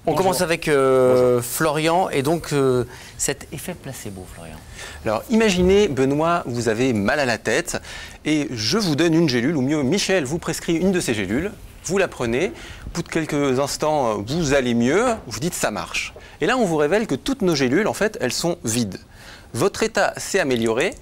On commence avec Florian et donc cet effet placebo, Florian. Alors imaginez, Benoît, vous avez mal à la tête et je vous donne une gélule, ou mieux Michel vous prescrit une de ces gélules, vous la prenez, au bout de quelques instants vous allez mieux, vous dites ça marche. Et là on vous révèle que toutes nos gélules en fait elles sont vides. Votre état s'est amélioré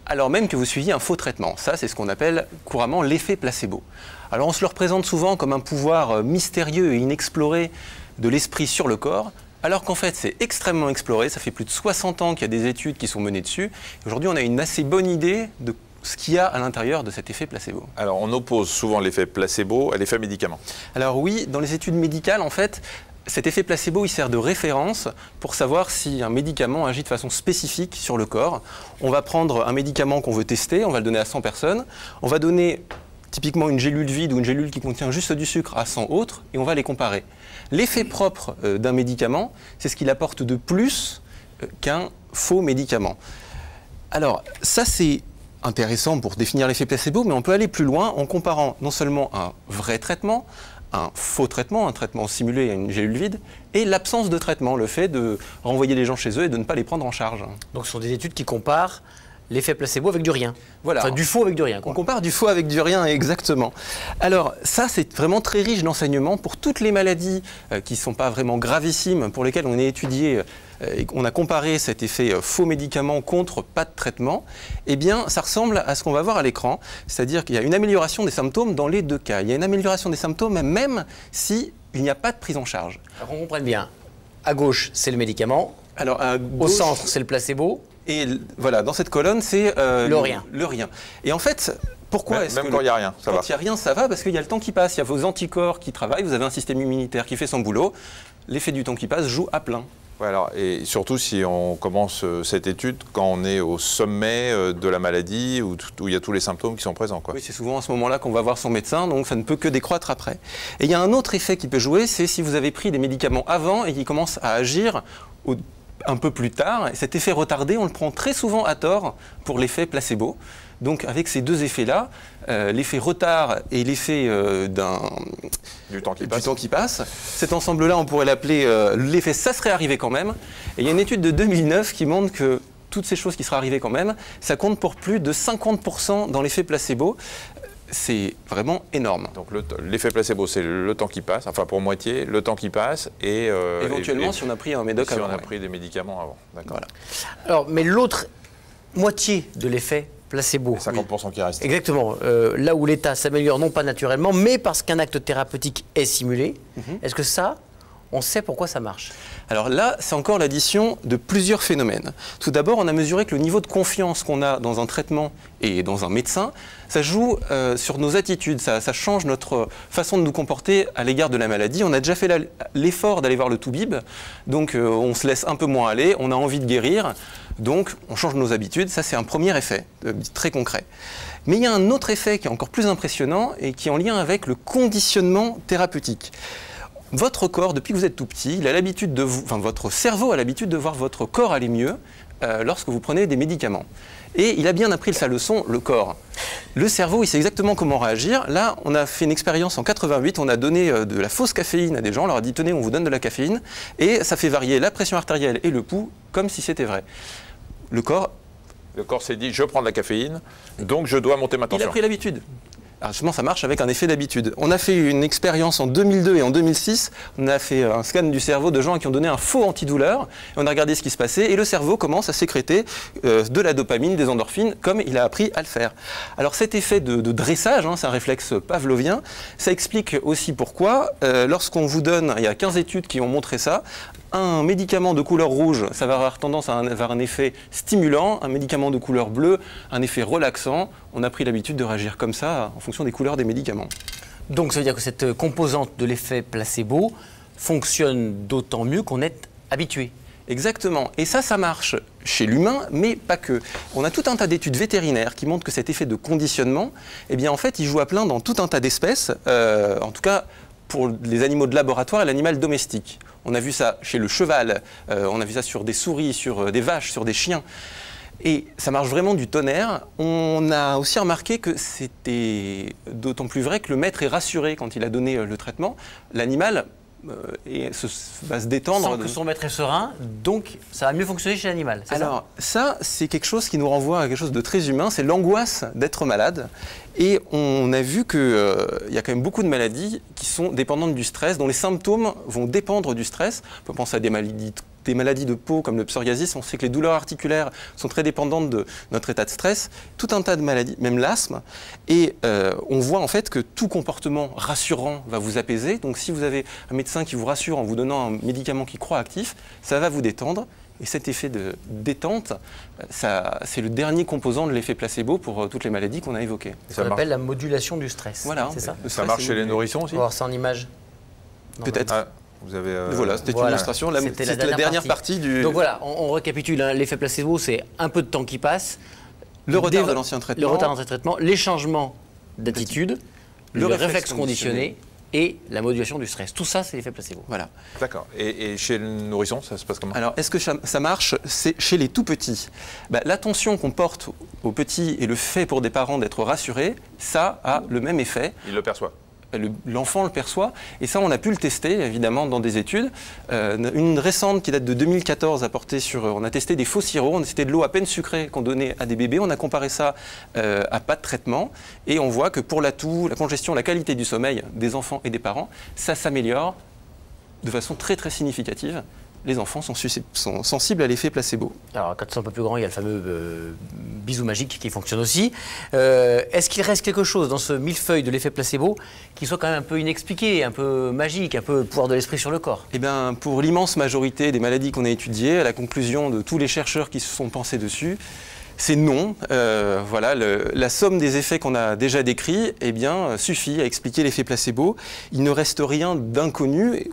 alors même que vous suiviez un faux traitement. Ça c'est ce qu'on appelle couramment l'effet placebo. Alors on se le représente souvent comme un pouvoir mystérieux et inexploré de l'esprit sur le corps, alors qu'en fait c'est extrêmement exploré, ça fait plus de 60 ans qu'il y a des études qui sont menées dessus. Aujourd'hui on a une assez bonne idée de ce qu'il y a à l'intérieur de cet effet placebo. Alors on oppose souvent l'effet placebo à l'effet médicament. Alors oui, dans les études médicales en fait, cet effet placebo il sert de référence pour savoir si un médicament agit de façon spécifique sur le corps. On va prendre un médicament qu'on veut tester, on va le donner à 100 personnes, on va donner typiquement une gélule vide ou une gélule qui contient juste du sucre à 100 autres et on va les comparer. L'effet propre d'un médicament, c'est ce qu'il apporte de plus qu'un faux médicament. Alors ça c'est intéressant pour définir l'effet placebo, mais on peut aller plus loin en comparant non seulement un vrai traitement, un faux traitement, un traitement simulé à une gélule vide, et l'absence de traitement, le fait de renvoyer les gens chez eux et de ne pas les prendre en charge. Donc ce sont des études qui comparent l'effet placebo avec du rien. Voilà. Enfin, du faux avec du rien, quoi. On compare du faux avec du rien, exactement. Alors ça, c'est vraiment très riche d'enseignements pour toutes les maladies qui ne sont pas vraiment gravissimes, pour lesquelles on a étudié et on a comparé cet effet faux médicament contre pas de traitement. Eh bien, ça ressemble à ce qu'on va voir à l'écran, c'est-à-dire qu'il y a une amélioration des symptômes dans les deux cas. Il y a une amélioration des symptômes même s'il n'y a pas de prise en charge. Alors on comprenne bien, à gauche, c'est le médicament, alors, au centre, c'est le placebo. Et voilà, dans cette colonne, c'est le rien. Le rien. Et en fait, pourquoi est-ce que... Même quand il n'y a rien, ça va. Quand il n'y a rien, ça va, parce qu'il y a le temps qui passe. Il y a vos anticorps qui travaillent, vous avez un système immunitaire qui fait son boulot. L'effet du temps qui passe joue à plein. Ouais, alors, et surtout si on commence cette étude quand on est au sommet de la maladie, où il y a tous les symptômes qui sont présents, quoi. Oui, c'est souvent à ce moment-là qu'on va voir son médecin, donc ça ne peut que décroître après. Et il y a un autre effet qui peut jouer, c'est si vous avez pris des médicaments avant et qui commencent à agir un peu plus tard. Et cet effet retardé, on le prend très souvent à tort pour l'effet placebo. Donc avec ces deux effets-là, l'effet retard et l'effet du temps qui passe, cet ensemble-là, on pourrait l'appeler l'effet « ça serait arrivé quand même ». Et il y a une étude de 2009 qui montre que toutes ces choses qui seraient arrivées quand même, ça compte pour plus de 50% dans l'effet placebo. C'est vraiment énorme. Donc l'effet placebo, c'est le temps qui passe, enfin pour moitié, le temps qui passe et... éventuellement si on a pris un médoc avant. Si on a pris des médicaments avant, d'accord. Voilà. Alors, mais l'autre moitié de l'effet placebo. 50% qui reste. Exactement. Là où l'état s'améliore, non pas naturellement, mais parce qu'un acte thérapeutique est simulé. Est-ce que ça, on sait pourquoi ça marche? Alors là, c'est encore l'addition de plusieurs phénomènes. Tout d'abord, on a mesuré que le niveau de confiance qu'on a dans un traitement et dans un médecin, ça joue sur nos attitudes, ça change notre façon de nous comporter à l'égard de la maladie. On a déjà fait l'effort d'aller voir le toubib, donc on se laisse un peu moins aller, on a envie de guérir, donc on change nos habitudes. Ça, c'est un premier effet très concret. Mais il y a un autre effet qui est encore plus impressionnant et qui est en lien avec le conditionnement thérapeutique. Votre corps, depuis que vous êtes tout petit, il a l'habitude de votre cerveau a l'habitude de voir votre corps aller mieux lorsque vous prenez des médicaments. Et il a bien appris sa leçon, le corps. Le cerveau, il sait exactement comment réagir. Là, on a fait une expérience en 88, on a donné de la fausse caféine à des gens, on leur a dit « tenez, on vous donne de la caféine » et ça fait varier la pression artérielle et le pouls comme si c'était vrai. Le corps s'est dit « je prends de la caféine, donc je dois monter ma tension ». Il a pris l'habitude. Alors justement, ça marche avec un effet d'habitude. On a fait une expérience en 2002 et en 2006. On a fait un scan du cerveau de gens qui ont donné un faux antidouleur. Et on a regardé ce qui se passait et le cerveau commence à sécréter de la dopamine, des endorphines, comme il a appris à le faire. Alors cet effet de dressage, c'est un réflexe pavlovien, ça explique aussi pourquoi, lorsqu'on vous donne, il y a 15 études qui ont montré ça, un médicament de couleur rouge, ça va avoir tendance à avoir un effet stimulant, un médicament de couleur bleue, un effet relaxant. On a pris l'habitude de réagir comme ça en fonction des couleurs des médicaments. Donc ça veut dire que cette composante de l'effet placebo fonctionne d'autant mieux qu'on est habitué. Exactement. Et ça marche chez l'humain, mais pas que. On a tout un tas d'études vétérinaires qui montrent que cet effet de conditionnement, eh bien en fait, il joue à plein dans tout un tas d'espèces, en tout cas pour les animaux de laboratoire et l'animal domestique. On a vu ça chez le cheval, on a vu ça sur des souris, sur des vaches, sur des chiens. Et ça marche vraiment du tonnerre. On a aussi remarqué que c'était d'autant plus vrai que le maître est rassuré quand il a donné le traitement. L'animal et va se détendre. Sans que son maître est serein, donc ça va mieux fonctionner chez l'animal. Alors ça, c'est quelque chose qui nous renvoie à quelque chose de très humain, c'est l'angoisse d'être malade. Et on a vu qu'il y a quand même beaucoup de maladies qui sont dépendantes du stress, dont les symptômes vont dépendre du stress. On peut penser à des maladies de peau comme le psoriasis. On sait que les douleurs articulaires sont très dépendantes de notre état de stress. Tout un tas de maladies, même l'asthme. Et on voit en fait que tout comportement rassurant va vous apaiser. Donc si vous avez un médecin qui vous rassure en vous donnant un médicament qui croit actif, ça va vous détendre. Et cet effet de détente, c'est le dernier composant de l'effet placebo pour toutes les maladies qu'on a évoquées. Ça s'appelle la modulation du stress. Voilà. C'est ça. Ça marche chez les nourrissons aussi? On va voir ça en image. Peut-être. Ah, vous avez. Voilà, c'était une illustration. C'était la dernière partie du. Donc voilà, on récapitule. Hein. L'effet placebo, c'est un peu de temps qui passe. Le retard de l'ancien traitement. Le retard de l'ancien traitement, les changements d'attitude, le réflexe conditionné et la modulation du stress. Tout ça, c'est l'effet placebo. Voilà. D'accord. Et chez le nourrisson, ça se passe comment? Alors, est-ce que ça marche? C'est chez les tout petits. L'attention qu'on porte aux petits et le fait pour des parents d'être rassurés, ça a le même effet. Il le perçoit. L'enfant le perçoit, et ça on a pu le tester évidemment dans des études. Une récente qui date de 2014 on a testé des faux sirops, c'était de l'eau à peine sucrée qu'on donnait à des bébés, on a comparé ça à pas de traitement, et on voit que pour la toux, la congestion, la qualité du sommeil des enfants et des parents, ça s'améliore de façon très très significative. Les enfants sont sensibles à l'effet placebo. Alors, quand ils sont un peu plus grands, il y a le fameux bisou magique qui fonctionne aussi. Est-ce qu'il reste quelque chose dans ce millefeuille de l'effet placebo qui soit quand même un peu inexpliqué, un peu magique, un peu pouvoir de l'esprit sur le corps? Eh bien, pour l'immense majorité des maladies qu'on a étudiées, à la conclusion de tous les chercheurs qui se sont pensés dessus, c'est non. Voilà, la somme des effets qu'on a déjà décrits suffit à expliquer l'effet placebo. Il ne reste rien d'inconnu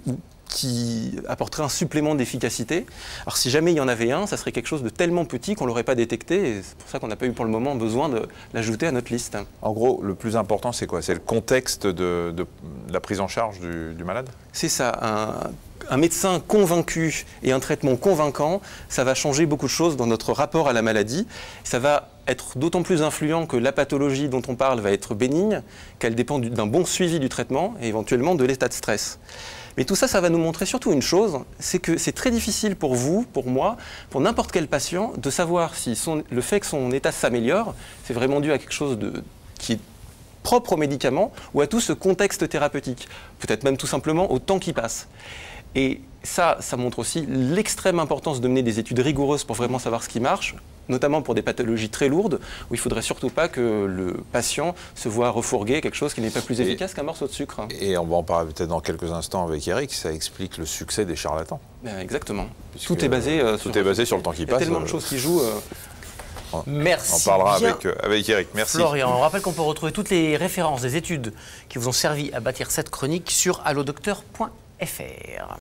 qui apporterait un supplément d'efficacité. Alors si jamais il y en avait un, ça serait quelque chose de tellement petit qu'on ne l'aurait pas détecté, et c'est pour ça qu'on n'a pas eu pour le moment besoin de l'ajouter à notre liste. En gros, le plus important, c'est quoi? C'est le contexte de la prise en charge du malade? C'est ça. Un médecin convaincu et un traitement convaincant, ça va changer beaucoup de choses dans notre rapport à la maladie. Ça va être d'autant plus influent que la pathologie dont on parle va être bénigne, qu'elle dépend d'un bon suivi du traitement et éventuellement de l'état de stress. Mais tout ça, ça va nous montrer surtout une chose, c'est que c'est très difficile pour vous, pour moi, pour n'importe quel patient, de savoir si le fait que son état s'améliore, c'est vraiment dû à quelque chose qui est propre au médicament ou à tout ce contexte thérapeutique, peut-être même tout simplement au temps qui passe. Et ça montre aussi l'extrême importance de mener des études rigoureuses pour vraiment savoir ce qui marche, notamment pour des pathologies très lourdes, où il ne faudrait surtout pas que le patient se voit refourguer quelque chose qui n'est pas plus efficace qu'un morceau de sucre. Et on va en parler peut-être dans quelques instants avec Eric, ça explique le succès des charlatans. Exactement. Puisque tout est basé sur le temps qui passe. Il y a tellement de choses qui jouent. Merci. On parlera bien. avec Eric. Merci. Florian, on rappelle qu'on peut retrouver toutes les références des études qui vous ont servi à bâtir cette chronique sur allodocteur.fr.